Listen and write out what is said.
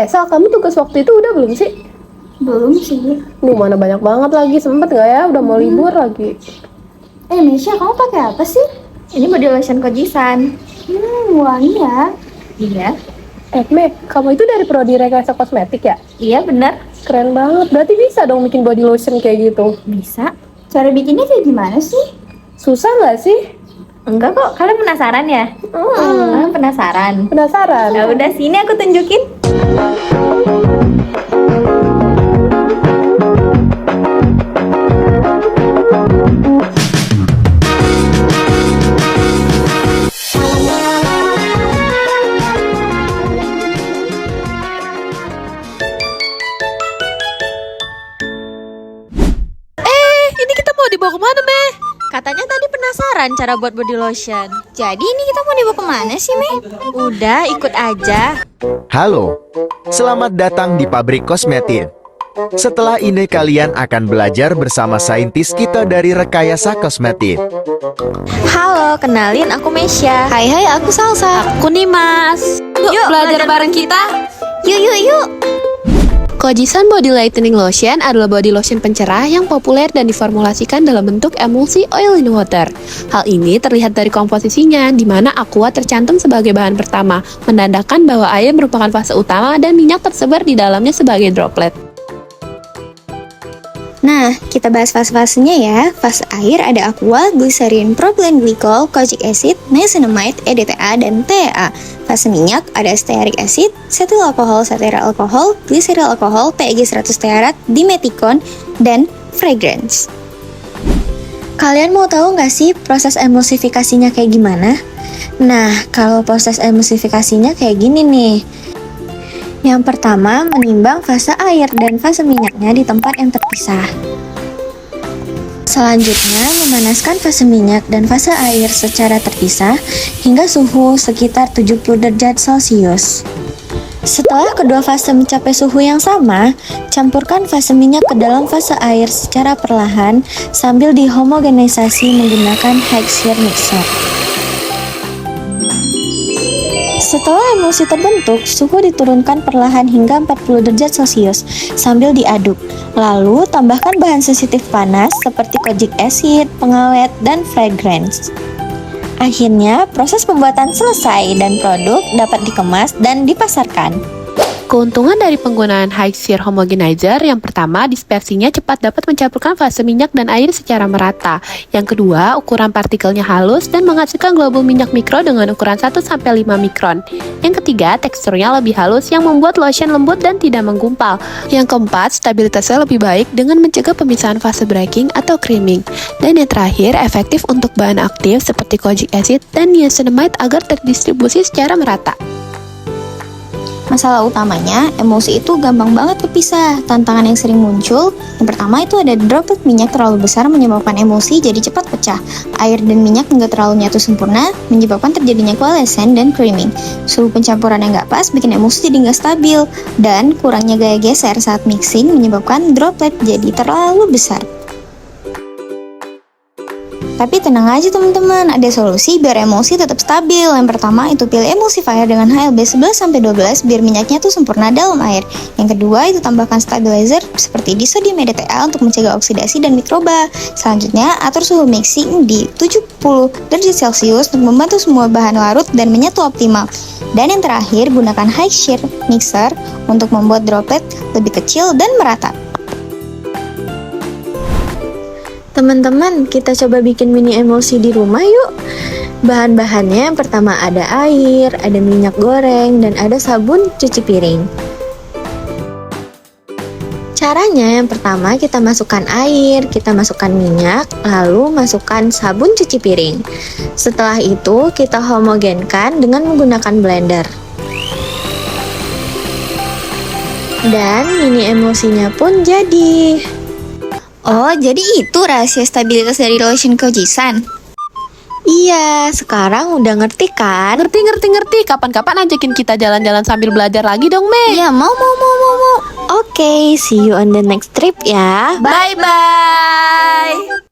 Sal, kamu tugas waktu itu udah belum sih? Belum sih. Mana banyak banget lagi, sempet nggak ya? Udah mau libur lagi. Mesya, kamu pakai apa sih? Ini body lotion Kojisan. Wangi ya. Iya. Me, kamu itu dari Prodi Rekayasa Kosmetik ya? Iya benar. Keren banget, berarti bisa dong bikin body lotion kayak gitu. Bisa. Cara bikinnya kayak gimana sih? Susah nggak sih? Enggak kok, kalian penasaran ya? Kalian penasaran? Penasaran? Nah udah sini aku tunjukin. Ini kita mau dibawa kemana, Meh? Katanya tadi penasaran cara buat body lotion. Jadi ini kita mau dibawa kemana sih, Me? Udah ikut aja. Halo, selamat datang di pabrik kosmetik. Setelah ini kalian akan belajar bersama saintis kita dari Rekayasa Kosmetik. Halo, kenalin aku Mesya. Hai, aku Salsa. Aku nih, Mas. Yuk, belajar bareng kita. Yuk. Kojisan Body Lightening Lotion adalah body lotion pencerah yang populer dan diformulasikan dalam bentuk emulsi oil in water. Hal ini terlihat dari komposisinya, di mana aqua tercantum sebagai bahan pertama, menandakan bahwa air merupakan fase utama dan minyak tersebar di dalamnya sebagai droplet. Nah, kita bahas fase-fasenya ya. Fase air ada aqua, glycerin, propylene glycol, kojic acid, niacinamide, EDTA, dan TEA. Fase minyak ada stearic acid, cetyl alkohol, satirial alkohol, glycerol alkohol, PEG 100 stearat, dimeticon, dan fragrance. Kalian mau tahu nggak sih proses emulsifikasinya kayak gimana? Nah, kalau proses emulsifikasinya kayak gini nih. Yang pertama, menimbang fase air dan fase minyaknya di tempat yang terpisah. Selanjutnya, memanaskan fase minyak dan fase air secara terpisah hingga suhu sekitar 70 derajat Celcius. Setelah kedua fase mencapai suhu yang sama, campurkan fase minyak ke dalam fase air secara perlahan sambil dihomogenisasi menggunakan high shear mixer. Setelah emulsi terbentuk, suhu diturunkan perlahan hingga 40 derajat Celcius sambil diaduk. Lalu, tambahkan bahan sensitif panas seperti kojic acid, pengawet, dan fragrance. Akhirnya, proses pembuatan selesai dan produk dapat dikemas dan dipasarkan. Keuntungan dari penggunaan high shear homogenizer, yang pertama, dispersinya cepat dapat mencampurkan fase minyak dan air secara merata. Yang kedua, ukuran partikelnya halus dan menghasilkan globul minyak mikro dengan ukuran 1-5 mikron. Yang ketiga, teksturnya lebih halus yang membuat lotion lembut dan tidak menggumpal. Yang keempat, stabilitasnya lebih baik dengan mencegah pemisahan fase breaking atau creaming. Dan yang terakhir, efektif untuk bahan aktif seperti kojic acid dan niacinamide agar terdistribusi secara merata. Masalah utamanya, emulsi itu gampang banget kepisah. Tantangan yang sering muncul, yang pertama itu ada droplet minyak terlalu besar menyebabkan emulsi jadi cepat pecah. Air dan minyak nggak terlalu nyatu sempurna, menyebabkan terjadinya coalescence dan creaming. Suhu pencampuran yang nggak pas bikin emulsi jadi nggak stabil. Dan kurangnya gaya geser saat mixing menyebabkan droplet jadi terlalu besar. Tapi tenang aja teman-teman, ada solusi biar emulsi tetap stabil. Yang pertama itu pilih emulsifier dengan HLB 11-12 biar minyaknya tuh sempurna dalam air. Yang kedua itu tambahkan stabilizer seperti disodium EDTA untuk mencegah oksidasi dan mikroba. Selanjutnya atur suhu mixing di 70 derajat Celcius untuk membantu semua bahan larut dan menyatu optimal. Dan yang terakhir gunakan high shear mixer untuk membuat droplet lebih kecil dan merata. Teman-teman, kita coba bikin mini emulsi di rumah yuk. Bahan-bahannya yang pertama ada air, ada minyak goreng, dan ada sabun cuci piring. Caranya yang pertama kita masukkan air, kita masukkan minyak, lalu masukkan sabun cuci piring. Setelah itu kita homogenkan dengan menggunakan blender. Dan mini emulsinya pun jadi. Oh, jadi itu rahasia stabilitas dari lotion Kojisan? Iya, sekarang udah ngerti kan? Ngerti. Kapan-kapan ajakin kita jalan-jalan sambil belajar lagi dong, Mei. Iya, mau. Oke, see you on the next trip ya. Bye-bye.